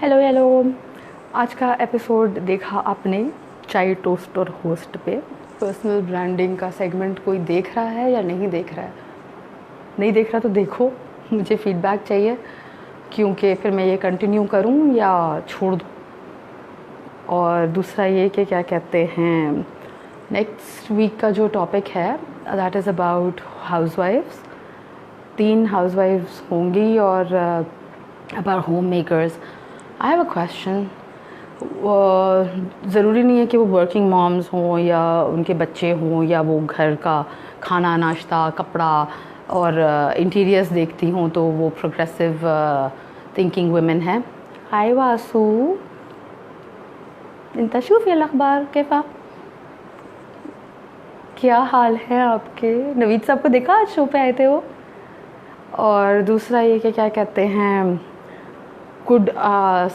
Hello hello. आज का episode देखा आपने चाय टोस्ट और होस्ट पे। पर्सनल ब्रांडिंग का सेगमेंट कोई देख रहा है या नहीं देख रहा है? नहीं देख रहा तो देखो, मुझे फीडबैक चाहिए, क्योंकि फिर मैं ये कंटिन्यू करूँ या छोड़ दूँ। और दूसरा ये कि क्या कहते हैं, नेक्स्ट वीक का जो टॉपिक है दैट इज़ अबाउट हाउसवाइफ्स। 3 हाउसवाइफ्स होंगी और about home makers. I have a question. ज़रूरी नहीं है कि वो वर्किंग मॉम्स हों या उनके बच्चे हों या वो घर का खाना नाश्ता कपड़ा और इंटीरियर्स देखती हों तो वो प्रोग्रेसिव थिंकिंग वुमेन है। हाय वासु, इंता शूफ़ी अखबार कैफा, क्या हाल है आपके? नवीद साहब को देखा आज शो पे आए थे वो। और दूसरा ये कि क्या कहते हैं, could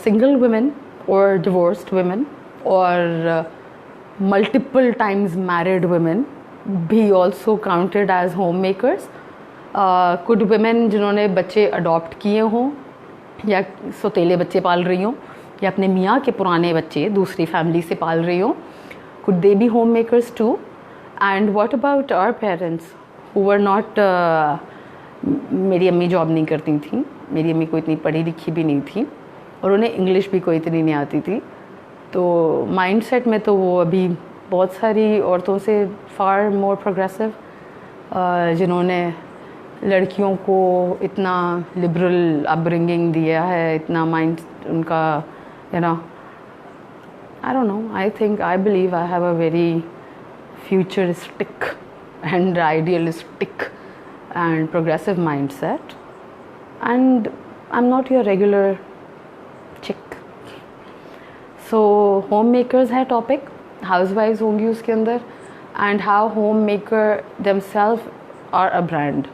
single women or divorced women or multiple times married women be also counted as homemakers? Could women जिन्होंने बच्चे अडॉप्ट किए हों या सौतेले बच्चे पाल रही हों या अपने मियाँ के पुराने बच्चे दूसरी फैमिली से पाल रही हों, could they be homemakers too? And what about our parents who were not मेरी अम्मी जॉब नहीं करती थी, मेरी अम्मी कोई इतनी पढ़ी लिखी भी नहीं थी और उन्हें इंग्लिश भी कोई इतनी नहीं आती थी। तो माइंडसेट में तो वो अभी बहुत सारी औरतों से फार मोर प्रोग्रेसिव, जिन्होंने लड़कियों को इतना लिबरल अपब्रिंगिंग दिया है, इतना माइंड उनका आई don't no, I think I believe I have a very futuristic and idealistic and progressive mindset, and I'm not your regular chick. So homemakers है topic, housewives होंगी उसके अंदर, and how homemaker themselves are a brand.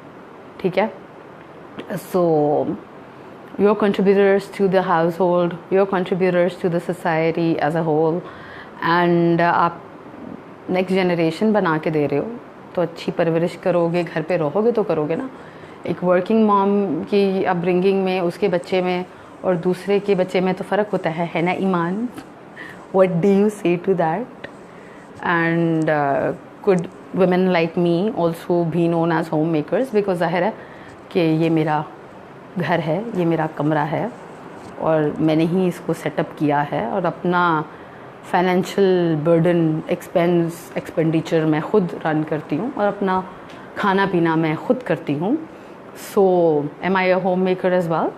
ठीक है? So your contributors to the household, your contributors to the society as a whole, and आप next generation बना के दे रहे हो तो अच्छी परवरिश करोगे, घर पे रहोगे तो करोगे ना। एक वर्किंग मॉम की अपब्रिंगिंग में उसके बच्चे में और दूसरे के बच्चे में तो फ़र्क होता है ना Iman? What do you say to that? And could women like me also be known as home makers? Because ज़ाहिर है कि ये मेरा घर है, ये मेरा कमरा है और मैंने ही इसको सेटअप किया है और अपना फाइनेंशियल बर्डन एक्सपेंडिचर मैं ख़ुद रन करती हूँ और अपना खाना पीना मैं ख़ुद करती हूँ। So am I a home maker as well,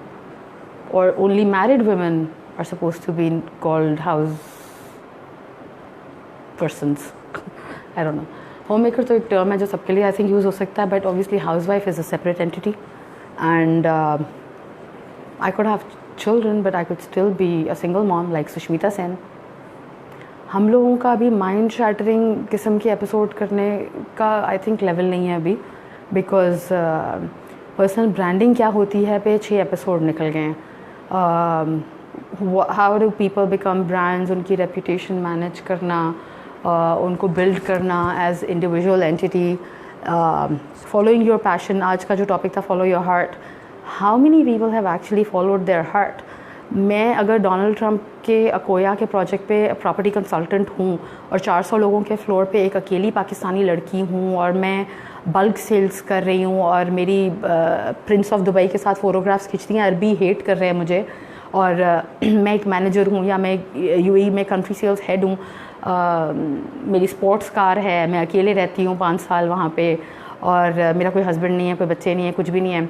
और only married women are suppose to be called house persons? I don't know. Home maker तो एक टर्म है जो सबके लिए आई थिंक यूज़ हो सकता है, but obviously house wife is a separate entity and I could have children but I could still be a single mom like Sushmita Sen. हम लोगों का अभी माइंड शैटरिंग किस्म के एपिसोड करने का आई थिंक लेवल नहीं है अभी, बिकॉज पर्सनल ब्रांडिंग क्या होती है पे 6 एपिसोड निकल गए हैं। How do people become brands, उनकी रेपुटेशन मैनेज करना, उनको बिल्ड करना as individual entity, following your passion. आज का जो टॉपिक था follow your heart, how many people have actually followed their heart? मैं अगर डोनाल्ड ट्रंप के अकोया के प्रोजेक्ट पे प्रॉपर्टी कंसल्टेंट हूँ और 400 लोगों के फ्लोर पे एक अकेली पाकिस्तानी लड़की हूँ और मैं बल्क सेल्स कर रही हूँ और मेरी प्रिंस ऑफ दुबई के साथ फ़ोटोग्राफ्स खींचती हैं, अरबी हेट कर रहे हैं मुझे, और मैं एक मैनेजर हूँ या मैं यूएई में कंट्री सेल्स हेड हूँ, मेरी स्पोर्ट्स कार है, मैं अकेले रहती हूँ 5 साल वहाँ पे और मेरा कोई हस्बैंड नहीं है, कोई बच्चे नहीं है, कुछ भी नहीं है,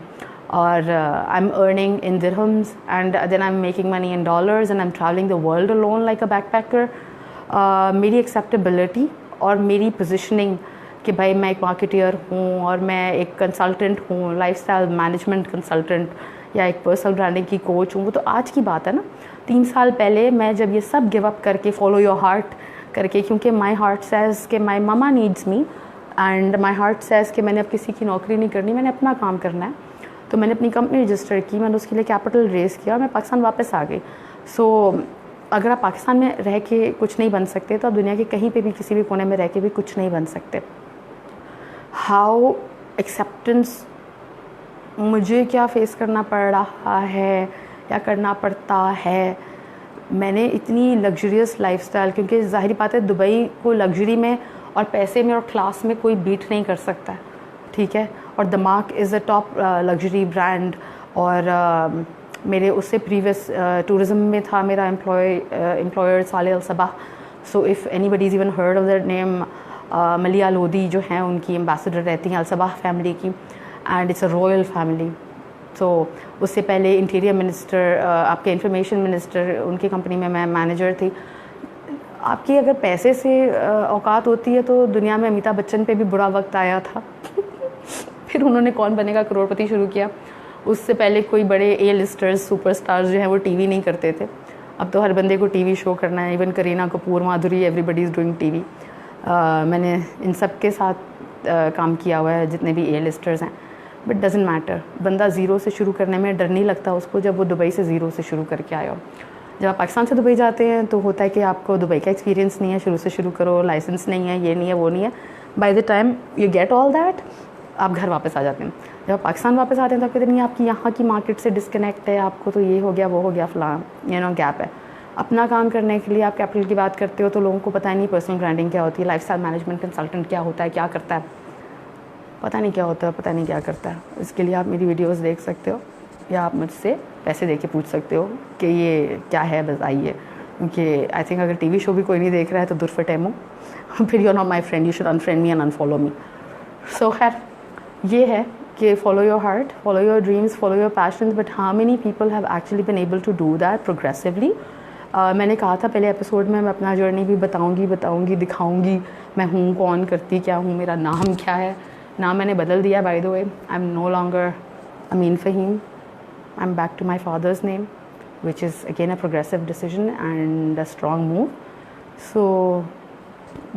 और I am earning in dirhams and then I am making money in dollars and I am travelling the world alone like a backpacker. मेरी एक्सेप्टेबिलिटी और मेरी पोजीशनिंग कि भाई मैं एक मार्केटियर हूँ और मैं एक कंसल्टेंट हूँ, लाइफस्टाइल मैनेजमेंट कंसल्टेंट या एक पर्सनल ब्रांडिंग की कोच हूँ, वो तो आज की बात है ना। 3 साल पहले मैं जब ये सब गिव अप करके फॉलो योर हार्ट करके, क्योंकि माई हार्ट सेज कि my mama needs me and my heart says कि मैंने अब किसी की नौकरी नहीं करनी, मैंने अपना काम करना है, तो मैंने अपनी कंपनी रजिस्टर की, मैंने उसके लिए कैपिटल रेज़ किया और मैं पाकिस्तान वापस आ गई। सो अगर आप पाकिस्तान में रह के कुछ नहीं बन सकते तो आप दुनिया के कहीं पे भी किसी भी कोने में रह के भी कुछ नहीं बन सकते। हाउ एक्सेप्टेंस मुझे क्या फेस करना पड़ रहा है या करना पड़ता है मैंने इतनी लग्जरियस लाइफस्टाइल, क्योंकि ज़ाहिर बात है दुबई को लग्जरी में और पैसे में और क्लास में कोई बीट नहीं कर सकता है, ठीक है। और दमाक is a top luxury brand. और मेरे उससे प्रीवियस टूरिज़म में था मेरा employer Saleh Al Sabah. So if anybody is even heard of that name, Maleeha Lodhi जो हैं उनकी एम्बेसडर रहती हैं अल सबा फैमिली की, and it's a royal family. So उससे पहले इंटीरियर मिनिस्टर, आपके इंफॉर्मेशन मिनिस्टर, उनकी कंपनी में मैं मैनेजर थी। आपकी अगर पैसे से औकात होती है तो दुनिया में अमिताभ बच्चन पे भी बुरा वक्त आया था फिर उन्होंने कौन बनेगा करोड़पति शुरू किया। उससे पहले कोई बड़े ए लिस्टर्स सुपरस्टार्स जो हैं वो टीवी नहीं करते थे। अब तो हर बंदे को टीवी शो करना है। Even Kareena Kapoor, Madhuri, everybody is doing TV. मैंने इन सब के साथ काम किया हुआ है, जितने भी ए लिस्टर्स हैं। बट डजेंट मैटर, बंदा ज़ीरो से शुरू करने में डर नहीं लगता उसको जब वो दुबई से ज़ीरो से शुरू करके आया हो। जब आप पाकिस्तान से दुबई जाते हैं तो होता है कि आपको दुबई का एक्सपीरियंस नहीं है, शुरू से शुरू करो, लाइसेंस नहीं है, ये नहीं है, वो नहीं है। By the time you get all that, आप घर वापस आ जाते हैं। जब आप पाकिस्तान वापस आते हैं तो कहते नहीं आपकी यहाँ की मार्केट से डिस्कनेक्ट है, आपको तो ये हो गया वो हो गया फ़लाँ, गैप है। अपना काम करने के लिए आप कैपिटल की बात करते हो तो लोगों को पता नहीं पर्सनल ब्रांडिंग क्या होती है, लाइफस्टाइल मैनेजमेंट कंसल्टेंट क्या होता है, क्या करता है, पता नहीं क्या होता है, पता नहीं क्या करता है। इसके लिए आप मेरी वीडियोस देख सकते हो या आप मुझसे पैसे दे के पूछ सकते हो कि ये क्या है, बताइए। क्योंकि आई थिंक अगर टीवी शो भी कोई नहीं देख रहा है तो दुर्फ टेमो फिर you are not my friend, you should unfriend me and unfollow me. So खैर ये है कि follow your heart, follow your dreams, follow your passions. But how many people have actually been able to do that progressively. मैंने कहा था पहले episode में मैं अपना जर्नी भी बताऊंगी, दिखाऊंगी मैं हूँ कौन, करती क्या हूँ, मेरा नाम क्या है। नाम मैंने बदल दिया by the way. I am no longer Amin Fahim, I am back to my father's name, which is again a progressive decision and a strong move. So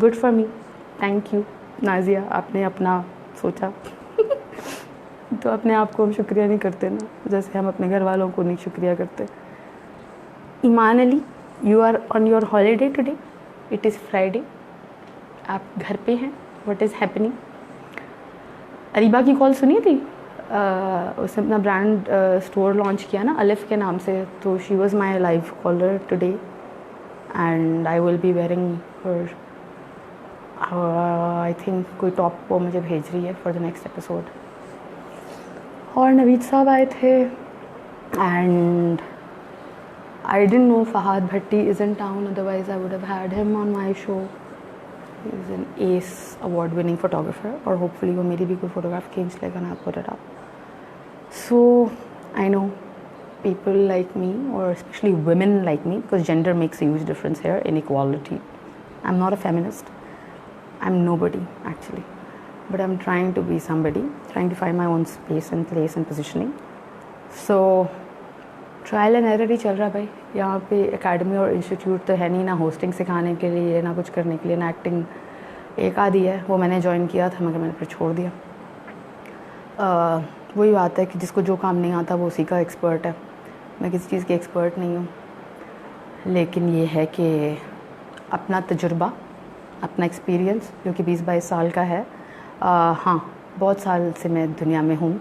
good for me. Thank you Nazia, आपने अपना सोचा तो अपने आप को हम शुक्रिया नहीं करते ना, जैसे हम अपने घर वालों को नहीं शुक्रिया करते। Iman Ali, you are on your holiday today, it is Friday, आप घर पे हैं, व्हाट इज़ हैपनिंग। अरीबा की कॉल सुनी थी, उसने अपना ब्रांड स्टोर लॉन्च किया ना अलिफ के नाम से, तो she was my live caller today and I will be wearing her, I think कोई टॉप वो मुझे भेज रही है फॉर द नेक्स्ट एपिसोड। और नवीद साहब आए थे and I didn't know Fahad Bhatti is in town, otherwise I would have had him on my show. He is an ace award winning photographer और होपफुली वो मेरी भी कोई फोटोग्राफ खींच लेगा ना, put it up. So I know people like me, or especially women like me, because gender makes a huge difference here, inequality. I'm not a feminist. I'm nobody actually, but I'm trying to be somebody, trying to find my own space and place and positioning. So trial and error ही चल रहा है भाई। यहाँ पे academy और institute तो है नहीं, ना होस्टिंग सिखाने के लिए, ना कुछ करने के लिए, ना एक्टिंग एक आधी है, वो मैंने ज्वाइन किया था मगर मैंने फिर छोड़ दिया। वही बात है कि जिसको जो काम नहीं आता वो उसी का एक्सपर्ट है। मैं किसी चीज़ की एक्सपर्ट नहीं हूँ, लेकिन ये है कि अपना तजुर्बा, अपना एक्सपीरियंस जो कि 20-22 साल का है। हाँ, बहुत साल से मैं दुनिया में हूँ।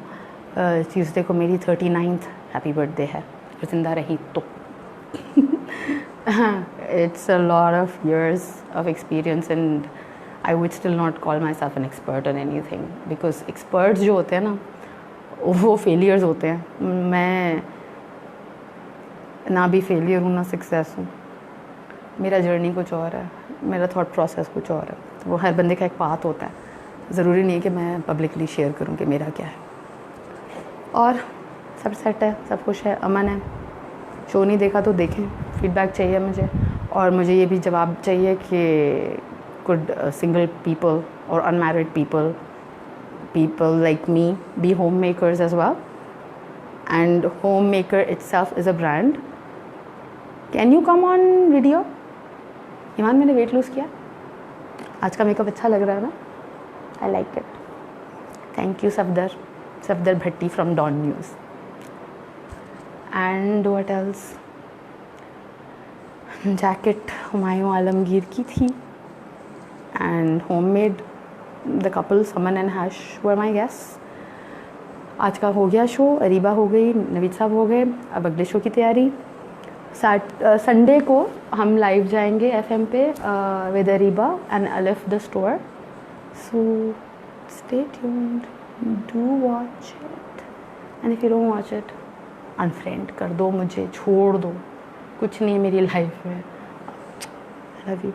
ट्यूसडे को मेरी 39th हैप्पी बर्थडे है, ज़िंदा रही तो it's a lot of years of experience and I would still not call my self an expert on any thing, because experts जो होते हैं ना वो फेलियर्स होते हैं। मैं ना भी फेलियर हूँ ना सक्सेस हूँ, मेरा जर्नी कुछ और है, मेरा थॉट प्रोसेस कुछ और है। वो हर बंदे का एक पाथ होता है, ज़रूरी नहीं है कि मैं पब्लिकली शेयर करूँ कि मेरा क्या है। और सब सेट है, सब कुछ है, अमन है। शो नहीं देखा तो देखें, फीडबैक चाहिए मुझे, और मुझे ये भी जवाब चाहिए कि could single people or unmarried people like me be homemakers as well, and homemaker itself is a brand. Can you come on video? ईमान, मैंने वेट लूज़ किया, आज का मेकअप अच्छा लग रहा है ना, I like it. Thank you Safdar Bhatti from Dawn news. And what else, jacket Humayun Alamgir की थी and homemade. The couple Saman and Hash were my guests. आज का हो गया शो, अरीबा हो गई, नवीद साहब हो गए, अब अगले शो की तैयारी। संडे को हम लाइव जाएंगे FM पे विद अरीबा एंड अलिफ the store. So stay tuned, do watch it, and if you don't watch it unfriend कर दो मुझे, छोड़ दो, कुछ नहीं है मेरी लाइफ में. I love you.